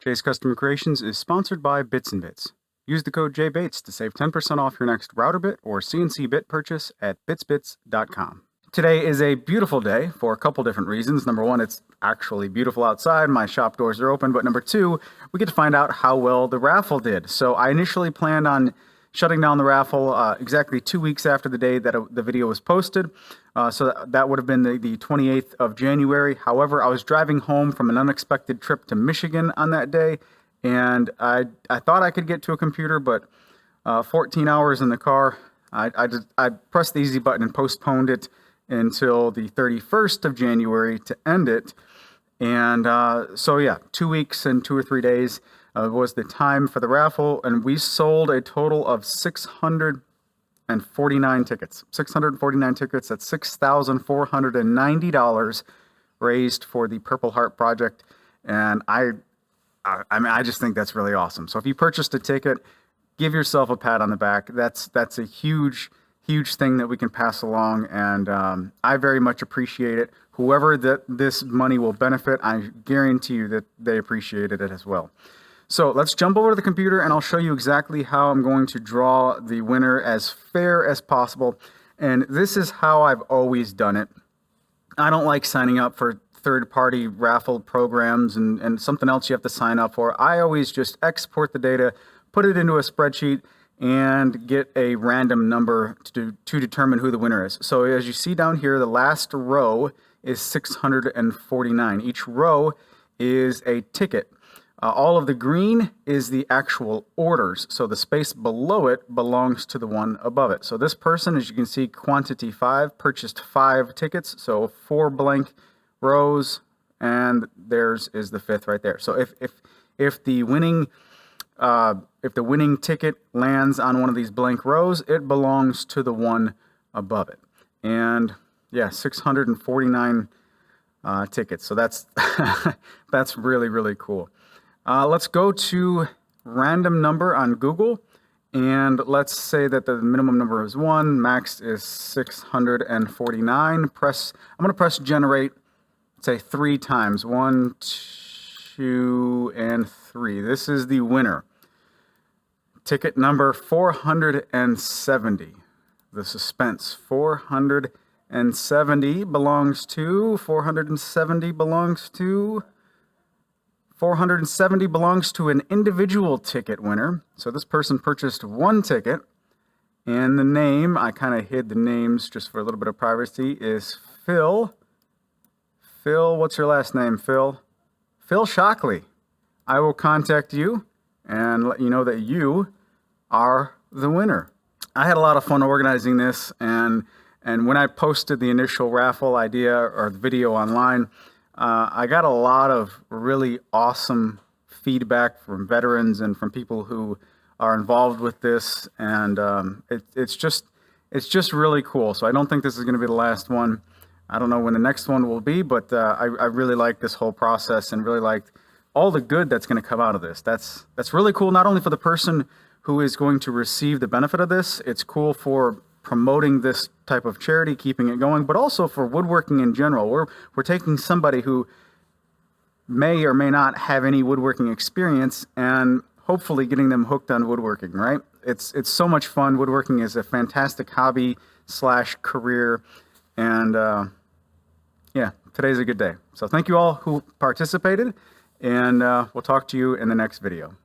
Jay's Custom Creations is sponsored by Bits and Bits. Use the code JBates to save 10% off your next router bit or CNC bit purchase at bitsbits.com. Today is a beautiful day for a couple different reasons. Number one, it's actually beautiful outside. My shop doors are open. But number two, we get to find out how well the raffle did. So I initially planned on shutting down the raffle exactly 2 weeks after the day that the video was posted. So that would have been the 28th of January. However, I was driving home from an unexpected trip to Michigan on that day, and I thought I could get to a computer, but 14 hours in the car, I pressed the easy button and postponed it until the 31st of January to end it. And so yeah, 2 weeks and 2 or 3 days was the time for the raffle, and we sold a total of 649 tickets. 649 tickets. That's $6,490 raised for the Purple Heart Project, and I mean, I just think that's really awesome. So if you purchased a ticket, give yourself a pat on the back. That's a huge thing that we can pass along, and I very much appreciate it. Whoever that this money will benefit, I guarantee you that they appreciated it as well. So let's jump over to the computer and I'll show you exactly how I'm going to draw the winner as fair as possible. And this is how I've always done it. I don't like signing up for third-party raffle programs and something else you have to sign up for. I always just export the data, put it into a spreadsheet, and get a random number to determine who the winner is. So as you see down here, the last row is 649. Each row is a ticket. All of the green is the actual orders. So the space below it belongs to the one above it. So this person, as you can see, quantity 5, purchased 5 tickets. So 4 blank rows, and theirs is the 5th right there. So if the winning ticket lands on one of these blank rows, it belongs to the one above it. And yeah, 649 tickets. So that's that's really cool. Let's go to random number on Google, and let's say that the minimum number is 1, max is 649. I'm going to press generate, say 3 times. 1, 2, and 3. This is the winner. Ticket number 470. The suspense. 470 belongs to 470 belongs to an individual ticket winner. So this person purchased 1 ticket, and the name, I kind of hid the names just for a little bit of privacy, is Phil. Phil, what's your last name, Phil? Phil Shockley. I will contact you and let you know that you are the winner. I had a lot of fun organizing this, and when I posted the initial raffle idea or the video online, I got a lot of really awesome feedback from veterans and from people who are involved with this, and it's just really cool. So I don't think this is going to be the last one. I don't know when the next one will be, but I really like this whole process and really liked all the good that's going to come out of this. That's really cool, not only for the person who is going to receive the benefit of this. It's cool for promoting this type of charity, keeping it going, but also for woodworking in general. We're taking somebody who may or may not have any woodworking experience and hopefully getting them hooked on woodworking, right? It's so much fun. Woodworking is a fantastic hobby / career, and yeah, today's a good day. So thank you all who participated, and we'll talk to you in the next video.